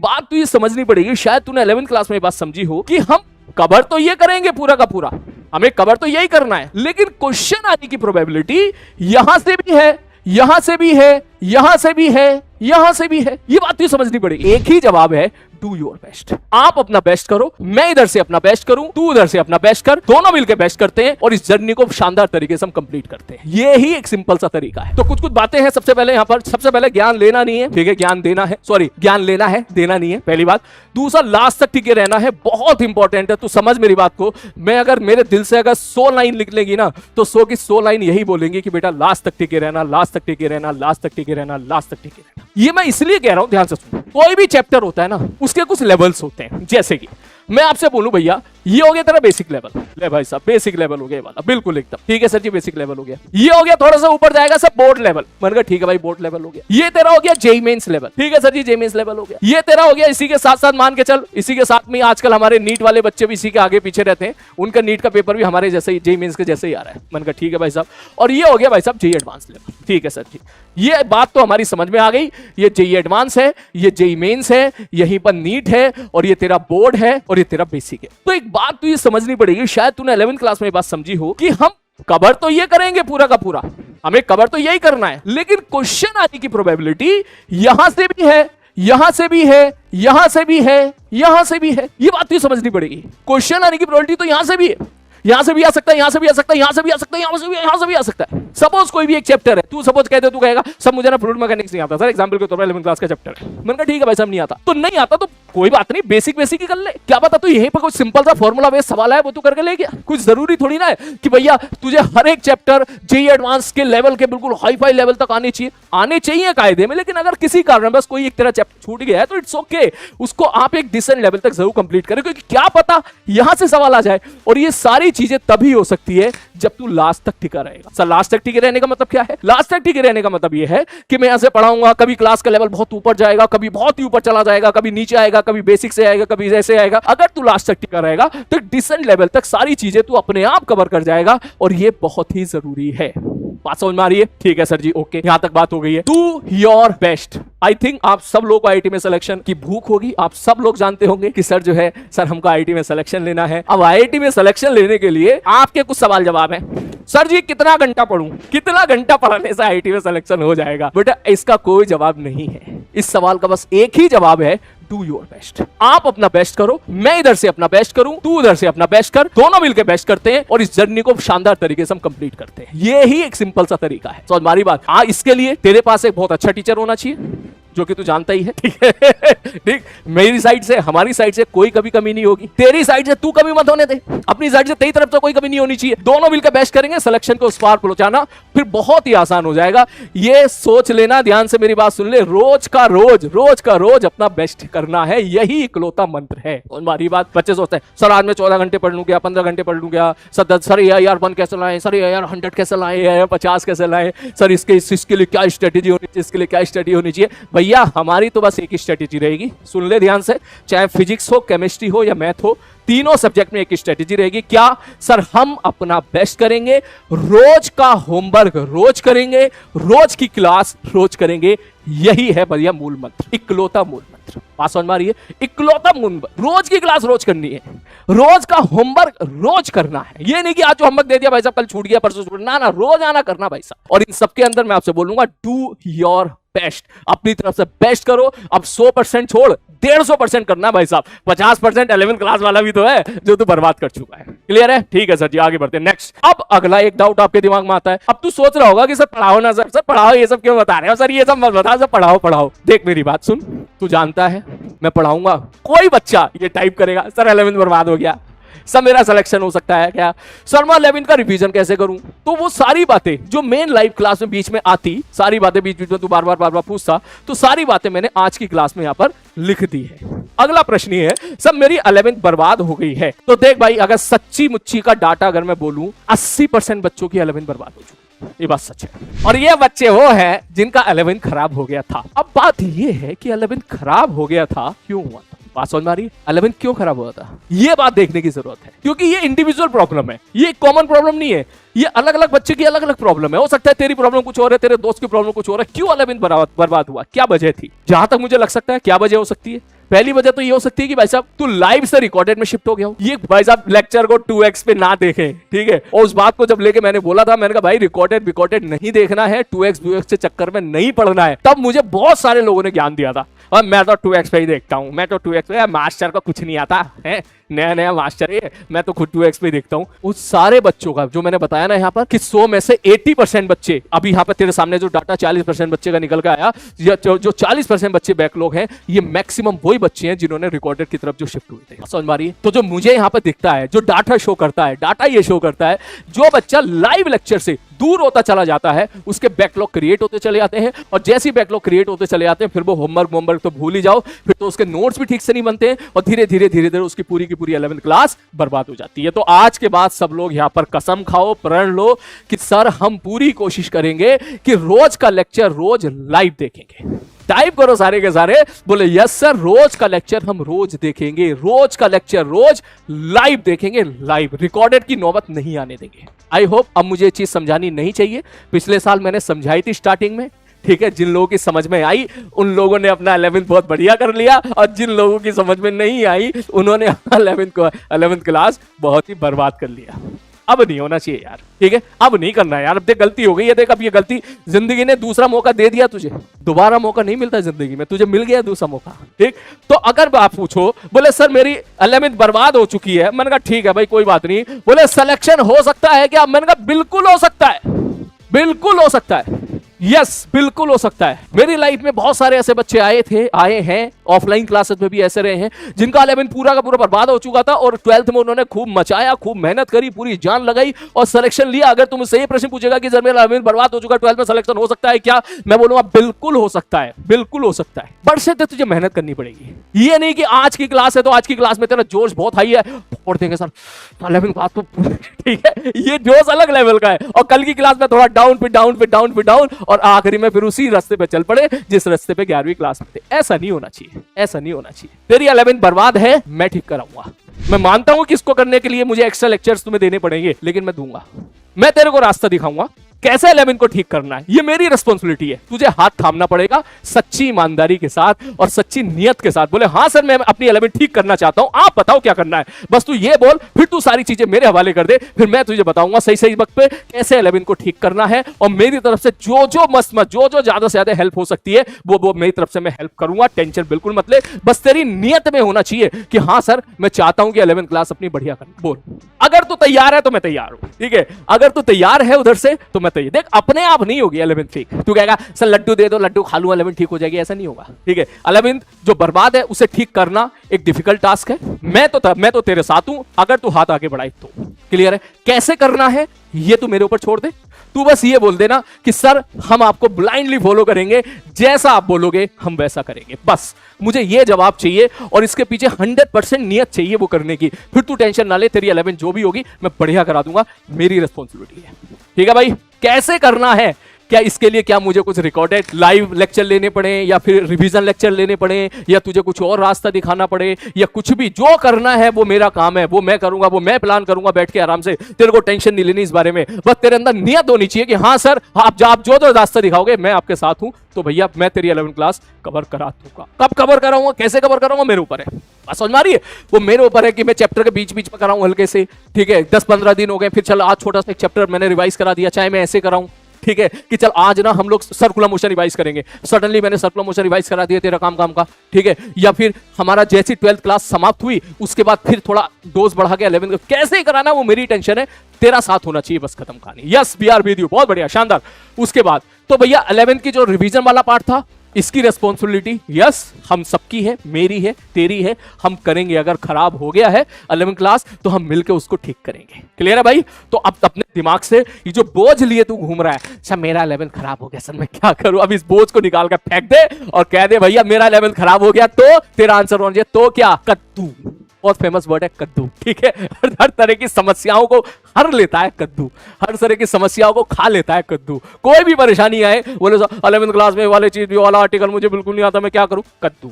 बात तो ये समझनी पड़ेगी, शायद तूने 11th क्लास में ये बात समझी हो कि हम कवर तो ये करेंगे पूरा का पूरा, हमें कवर तो यही करना है, लेकिन क्वेश्चन आने की प्रोबेबिलिटी यहां से भी है, यहां से भी है, यहां से भी है, यहां से भी है। ये बात तो समझनी पड़ेगी। एक ही जवाब है, डू योर बेस्ट। आप अपना बेस्ट करो, मैं इधर से अपना बेस्ट करूं, तू उधर से अपना बेस्ट कर, दोनों मिलकर बेस्ट करते हैं और इस जर्नी को शानदार तरीके से हम कंप्लीट करते हैं। ये ही एक सिंपल सा तरीका है। तो कुछ कुछ बातें हैं। सबसे पहले यहां पर सबसे पहले ज्ञान लेना नहीं है, ठीक है, ज्ञान देना है, सॉरी ज्ञान लेना है, देना नहीं है, पहली बात। दूसरा, लास्ट तक टिके रहना है, बहुत इंपॉर्टेंट है। तू समझ मेरी बात को। मैं अगर मेरे दिल से अगर 100 लाइन लिख लेगी ना, तो 100 की 100 लाइन यही बोलेंगे कि बेटा लास्ट तक टिके रहना, लास्ट तक टिके रहना, लास्ट तक टिके रहना, लास्ट तक टिके रहना। ये मैं इसलिए कह रहा हूं, ध्यान से सुनो। कोई भी चैप्टर होता है ना, उसके कुछ लेवल्स होते हैं। जैसे कि मैं आपसे बोलूं भैया ये हो गया तेरा बेसिक लेवल, ले भाई साहब बेसिक लेवल हो गया वाला, बिल्कुल एकदम ठीक है सर जी, बेसिक लेवल हो गया। ये हो गया थोड़ा सा ऊपर जाएगा सब बोर्ड लेवल, मैंने कहा ठीक है भाई बोर्ड लेवल हो गया। ये तेरा हो गया जेईई मेंस लेवल, ठीक है सर जी जेईई मेंस लेवल हो गया। ये तेरा हो गया, इसी के साथ साथ मान के चल, इसी के साथ में आजकल हमारे नीट वाले बच्चे भी इसी के आगे पीछे रहते हैं, उनका नीट का पेपर भी हमारे जैसे ही जेईई मेंस के जैसे ही आ रहा है। मैंने कहा ठीक है भाई साहब। और ये हो गया भाई साहब जेईई एडवांस लेवल, ठीक है सर जी। ये बात तो हमारी समझ में आ गई। ये जेईई एडवांस है, ये जेईई मेंस है, यहीं पर नीट है, और ये तेरा बोर्ड है, और ये तेरा बेसिक है। तो एक बात तो ये समझनी पड़ेगी, शायद तूने 11th क्लास में ये बात समझी हो कि हम कवर तो ये करेंगे पूरा का पूरा, हमें कवर तो यही करना है, लेकिन क्वेश्चन आने की प्रोबेबिलिटी यहां से भी है, यहां से भी है, यहां से भी है, यहां से भी है। ये बात तो समझनी पड़ेगी। क्वेश्चन आने की प्रोबेबिलिटी तो यहां से भी है, यहां से भी आ सकता है, यहां से भी आ सकता है, यहां से भी आ सकता है, यहां से भी आ सकता है। सपोज कोई भी एक चैप्टर है, तू सपोज कहते तू कहेगा सब मुझे ना फ्लूइड मैकेनिक्स नहीं आता सर, एग्जांपल के तौर पर 11th क्लास का चैप्टर है। मैंने कहा ठीक है भाई साहब नहीं आता, तो नहीं आता तो कोई बात नहीं, बेसिक बेसिक ही कर ले। क्या पता तू यहीं पर कोई सिंपल सा फॉर्मूला बेस्ड सवाल है वो तू करके ले गया। कुछ जरूरी थोड़ी ना है कि भैया तुझे हर एक चैप्टर जेईई एडवांस के लेवल के बिल्कुल हाई फाई लेवल तक आने चाहिए कायदे में, लेकिन अगर किसी कारण बस कोई एक तेरा चैप्टर छूट गया है तो इट्स ओके, उसको आप एक डिसेंट लेवल तक जरूर कंप्लीट करें, क्योंकि क्या पता यहां से सवाल आ जाए। और ये सारी चीजें तभी हो सकती है जब तू लास्ट तक टिका रहेगा। सर लास्ट तक टिके रहने का मतलब क्या है? लास्ट तक टिके रहने का मतलब ये है कि मैं यहां से पढ़ाऊंगा, कभी क्लास का लेवल बहुत ऊपर जाएगा, कभी बहुत ही ऊपर चला जाएगा, कभी नीचे आएगा, कभी बेसिक से आएगा, कभी जैसे आएगा। अगर तू लास्ट तक टिका रहेगा तो डिसेंट लेवल तक सारी चीजें तू अपने आप कवर कर जाएगा, और ये बहुत ही जरूरी है। बात समझ में आ रही है? ठीक है सर जी, ओके, यहां तक बात हो गई है। Do your best. I think आप सब लोग को आईआईटी में सिलेक्शन की भूख होगी। आप सब लोग जानते होंगे कि सर जो है, सर हमको आईआईटी में सिलेक्शन लेना है। अब आईआईटी में सिलेक्शन लेने के लिए आपके कुछ सवाल जवाब है। सर जी कितना घंटा पढूं, कितना घंटा पढ़ने से आईआईटी में सिलेक्शन हो जाएगा? बेटा इसका कोई जवाब नहीं है। इस सवाल का बस एक ही जवाब है, डू योर बेस्ट। आप अपना बेस्ट करो, मैं इधर से अपना बेस्ट करूं, तू उधर से अपना बेस्ट कर, दोनों मिलकर बेस्ट करते हैं और इस जर्नी को शानदार तरीके से हम कंप्लीट करते हैं। ये ही एक सिंपल सा तरीका है। तो हमारी बात, इसके लिए तेरे पास एक बहुत अच्छा टीचर होना चाहिए, जो कि तू जानता ही है, ठीक है? ठीक, मेरी साइड से, हमारी साइड से कोई कभी कमी नहीं होगी, तेरी साइड से तू कमी मत होने दे, अपनी साइड से तेरी तरफ से कोई कमी नहीं होनी चाहिए। दोनों मिलकर बेस्ट करेंगे, सिलेक्शन को उस पार पहुंचाना फिर बहुत ही आसान हो जाएगा। ये सोच लेना, ध्यान से मेरी बात सुन ले, रोज का रोज अपना बेस्ट करना है, यही इकलौता मंत्र है। और हमारी बात, बच्चे सोचते हैं सर आज मैं 14 घंटे पढ़ लूं क्या, 15 घंटे पढ़ लूं क्या, सर यार 1 कैसे लाए, सर यार 100 कैसे लाए, 50 कैसे लाए, सर इसके लिए क्या स्ट्रेटेजी होनी चाहिए, इसके लिए क्या स्ट्रेटेजी होनी चाहिए। भैया हमारी तो बस एक ही स्ट्रेटेजी रहेगी, सुन ले ध्यान से, चाहे फिजिक्स हो, केमिस्ट्री हो या मैथ हो, तीनों सब्जेक्ट में एक ही स्ट्रेटेजी रहेगी। क्या? सर हम अपना बेस्ट करेंगे, रोज का होमवर्क रोज करेंगे, रोज की क्लास रोज करेंगे, यही है भैया मूल मंत्र, इकलौता मूल मंत्र। बात समझ में आ रही है? इकलौता मूल मंत्र, रोज की क्लास रोज करनी है, रोज का होमवर्क रोज करना है। ये नहीं कि आज जो होमवर्क दे दिया भाई साहब कल छूट गया, परसों छूट, ना, रोज आना करना भाई साहब। और इन सबके अंदर मैं आपसे बोलूंगा, डू योर बेस्ट, अपनी तरफ से बेस्ट करो। अब 100% छोड़, 150% करना भाई साहब। 50% 11th क्लास वाला भी तो है जो तू बर्बाद कर चुका है। क्लियर है? ठीक है सर जी, आगे बढ़ते हैं नेक्स्ट। अब अगला एक डाउट आपके दिमाग में आता है, अब तू सोच रहा होगा कि सर पढ़ाओ ना, सर पढ़ाओ, ये सब क्यों बता रहे हो सर, ये सब मत बता, सर पढ़ाओ। देख मेरी बात सुन, तू जानता है मैं पढ़ाऊंगा, कोई बच्चा ये टाइप करेगा सर 11th बर्बाद हो गया, सब मेरा सिलेक्शन हो सकता है क्या, सर मैं 11th का रिवीजन कैसे करूं? तो वो सारी बातें जो मेन लाइव क्लास में बीच में आती, सारी बातें बीच में तू बार बार पूछता, तो सारी बातें मैंने आज की क्लास में यहां पर लिख दी है। अगला प्रश्न ये है, सब मेरी 11th बर्बाद हो गई है, तो देख भाई अगर सच्ची मुच्ची का डाटा अगर मैं बोलूं, 80% बच्चों की 11th बर्बाद हो चुकी, ये बात सच है। और ये बच्चे वो हैं जिनका 11th खराब हो गया था। अब बात ये है कि 11th खराब हो गया था, क्यों हुआ था? बात समझ में आ रही है? 11th क्यों खराब हुआ था, ये बात देखने की जरूरत है, क्योंकि ये इंडिविजुअल प्रॉब्लम है, ये कॉमन प्रॉब्लम नहीं है, ये अलग अलग बच्चे की अलग अलग प्रॉब्लम है। हो सकता है तेरी प्रॉब्लम कुछ और है, तेरे दोस्त की प्रॉब्लम कुछ और है। क्यों 11th बर्बाद हुआ, क्या वजह थी? जहां तक मुझे लग सकता है क्या वजह हो सकती है, पहली वजह तो ये हो सकती है कि भाई साहब तू लाइव से रिकॉर्डेड में शिफ्ट हो गया हो। ये भाई साहब लेक्चर को 2x पे ना देखें, ठीक है। और उस बात को जब लेके मैंने बोला था, मैंने कहा भाई रिकॉर्डेड नहीं देखना है, 2x के चक्कर में नहीं पढ़ना है, तब मुझे बहुत सारे लोगों ने ज्ञान दिया था। और मैं तो 2x पे ही देखता हूँ, मैं तो 2x पे, मास्टर को कुछ नहीं आता है, नया नया मास्टर है, मैं तो खुद 2x पे देखता हूँ। उस सारे बच्चों का जो मैंने बताया ना यहाँ पर कि 100 में से 80% बच्चे, अभी यहाँ पर तेरे सामने जो डाटा 40% बच्चे का निकल के आया, जो 40% बच्चे बैकलॉग हैं, ये मैक्सिमम वही बच्चे हैं जिन्होंने रिकॉर्डेड की तरफ जो शिफ्ट हुए थे। समझ मारिए। तो जो मुझे यहाँ पर दिखता है, जो डाटा शो करता है, डाटा ये शो करता है, जो बच्चा लाइव लेक्चर से दूर होता चला जाता है उसके बैकलॉग क्रिएट होते चले जाते हैं, और जैसे ही बैकलॉग क्रिएट होते चले जाते हैं फिर वो होमवर्क तो भूल ही जाओ, फिर तो उसके नोट्स भी ठीक से नहीं बनते हैं, और धीरे धीरे उसकी पूरी की पूरी 11th क्लास बर्बाद हो जाती है। तो आज के बाद सब लोग यहाँ पर कसम खाओ, प्रण लो कि सर हम पूरी कोशिश करेंगे कि रोज का लेक्चर रोज लाइव देखेंगे। टाइप करो सारे के सारे, बोले यस सर, रोज का लेक्चर हम रोज देखेंगे, रोज का लेक्चर रोज लाइव देखेंगे, लाइव रिकॉर्डेड की नौबत नहीं आने देंगे। आई होप अब मुझे ये चीज समझानी नहीं चाहिए, पिछले साल मैंने समझाई थी स्टार्टिंग में, ठीक है। जिन लोगों की समझ में आई उन लोगों ने अपना 11th बहुत बढ़िया कर लिया, और जिन लोगों की समझ में नहीं आई उन्होंने अपना 11th क्लास बहुत ही बर्बाद कर लिया। अब नहीं होना चाहिए यार, ठीक है, अब नहीं करना है यार। अब देख गलती हो गई है, देख अब ये गलती, जिंदगी ने दूसरा मौका दे दिया तुझे, दोबारा मौका नहीं मिलता जिंदगी में, तुझे मिल गया दूसरा मौका, ठीक। तो अगर आप पूछो, बोले सर मेरी 11th बर्बाद हो चुकी है, मैंने कहा ठीक है भाई कोई बात नहीं, बोले सिलेक्शन हो सकता है क्या, मैंने कहा बिल्कुल हो सकता है, बिल्कुल हो सकता है, यस बिल्कुल हो सकता है। मेरी लाइफ में बहुत सारे ऐसे बच्चे आए हैं, ऑफलाइन क्लासेस में भी ऐसे रहे हैं जिनका 11th पूरा का पूरा बर्बाद हो चुका था, और 12th में उन्होंने खूब मचाया, खूब मेहनत करी, पूरी जान लगाई और सिलेक्शन लिया। अगर तुम मुझसे ये प्रश्न पूछेगा कि सर मेरा 11th बर्बाद हो चुका, 12th में सिलेक्शन हो सकता है क्या, मैं बोलूंगा बिल्कुल हो सकता है, बिल्कुल हो सकता है। बड़े तुझे मेहनत करनी पड़ेगी, ये नहीं कि आज की क्लास है तो आज की क्लास में तेरा जोश बहुत हाई है, पढ़ देंगे सर 11th क्लास तो, ठीक है, ये जोश अलग लेवल का है, और कल की क्लास में थोड़ा डाउन फिर डाउन फिर डाउन फिर डाउन, और आखिरी में फिर उसी रास्ते पे चल पड़े जिस रास्ते पे 11वीं क्लास में थे। ऐसा नहीं होना चाहिए, ऐसा नहीं होना चाहिए। तेरी 11th बर्बाद है, मैं ठीक कराऊंगा। मैं मानता हूं कि इसको करने के लिए मुझे एक्स्ट्रा लेक्चर्स तुम्हें देने पड़ेंगे, लेकिन मैं दूंगा, मैं तेरे को रास्ता दिखाऊंगा कैसे 11th को ठीक करना है। ये मेरी रिस्पॉन्सिबिलिटी है, तुझे हाथ थामना पड़ेगा सच्ची ईमानदारी के साथ और सच्ची नियत के साथ। बोले हाँ सर मैं अपनी 11th ठीक करना चाहता हूं, आप बताओ क्या करना है, बस तू ये बोल, फिर तू सारी चीजें मेरे हवाले कर दे, फिर मैं तुझे बताऊंगा सही सही वक्त पे कैसे 11th को ठीक करना है। और मेरी तरफ से जो जो ज्यादा से ज्यादा हेल्प हो सकती है वो मेरी तरफ से मैं हेल्प करूंगा, टेंशन बिल्कुल मत ले। बस तेरी नियत में होना चाहिए कि हाँ सर मैं चाहता हूं कि 11th क्लास अपनी बढ़िया करना। बोल, अगर तू तैयार है तो मैं तैयार हूं, ठीक है, अगर तू तैयार है उधर से तो मैं तैयार। देख अपने आप नहीं होगी 11th ठीक, तू कहेगा सर लड्डू दे दो, लड्डू खा लूं 11th ठीक हो जाएगी, ऐसा नहीं होगा, ठीक है। 11th जो बर्बाद है उसे ठीक करना एक डिफिकल्ट टास्क है, मैं तो तेरे साथ हूं अगर तू हाथ आगे बढ़ाई तो। क्लियर है? कैसे करना है ये तू मेरे ऊपर छोड़ दे, तू बस ये बोल देना कि सर हम आपको ब्लाइंडली फॉलो करेंगे, जैसा आप बोलोगे हम वैसा करेंगे। बस मुझे ये जवाब चाहिए और इसके पीछे 100% नियत चाहिए वो करने की। फिर तू टेंशन ना ले, तेरी 11th जो भी होगी मैं बढ़िया करा दूंगा, मेरी रिस्पॉन्सिबिलिटी है, ठीक है भाई। कैसे करना है, क्या इसके लिए क्या मुझे कुछ रिकॉर्डेड लाइव लेक्चर लेने पड़े, या फिर रिवीजन लेक्चर लेने पड़े, या तुझे कुछ और रास्ता दिखाना पड़े, या कुछ भी जो करना है वो मेरा काम है, वो मैं करूंगा, वो मैं प्लान करूंगा बैठ के आराम से। तेरे को टेंशन नहीं लेनी इस बारे में, बस तेरे अंदर नियत होनी चाहिए कि हाँ सर आप जो रास्ता दिखाओगे मैं आपके साथ हूं, तो भैया मैं तेरी 11th क्लास कवर करा दूंगा। कब कवर कराऊंगा, कैसे कवर कराऊंगा, मेरे ऊपर है, बात समझ में आ रही है? वो मेरे ऊपर है कि मैं चैप्टर के बीच बीच में कराऊं हल्के से, ठीक है। 10-15 दिन हो गए, फिर चल आज छोटा सा एक चैप्टर मैंने रिवाइज करा दिया, चाहे मैं ऐसे कराऊं, ठीक है, कि चल आज ना हम लोग सर्कुलर मोशन रिवाइज करेंगे, सडनली मैंने सर्कुलर मोशन रिवाइज करा दिया तेरा काम का, ठीक है। या फिर हमारा जैसी 12th क्लास समाप्त हुई उसके बाद फिर थोड़ा डोज बढ़ा के 11th कैसे ही कराना वो मेरी टेंशन है, तेरा साथ होना चाहिए, बस खत्म कहानी। Yes we are with you, बहुत बढ़िया, शानदार। उसके बाद तो भैया 11th की जो रिवीजन वाला पार्ट था इसकी रेस्पॉन्सिबिलिटी यस हम सबकी है, मेरी है, तेरी है, हम करेंगे। अगर खराब हो गया है 11th क्लास तो हम मिलकर उसको ठीक करेंगे। क्लियर है भाई? तो अब अपने दिमाग से ये जो बोझ लिए तू घूम रहा है, अच्छा मेरा 11th खराब हो गया सर मैं क्या करूं, अब इस बोझ को निकाल कर फेंक दे और कह दे भैया मेरा 11th खराब हो गया, तो तेरा आंसर होना चाहिए तो क्या, कद्दू। बहुत फेमस वर्ड है कद्दू, ठीक है। हर तरह की समस्याओं को हर लेता है कद्दू, हर तरह की समस्याओं को खा लेता है कद्दू। कोई भी परेशानी आए बोले 11th क्लास में वाले चीज वाला आर्टिकल मुझे बिल्कुल नहीं आता, मैं क्या करूं, कद्दू।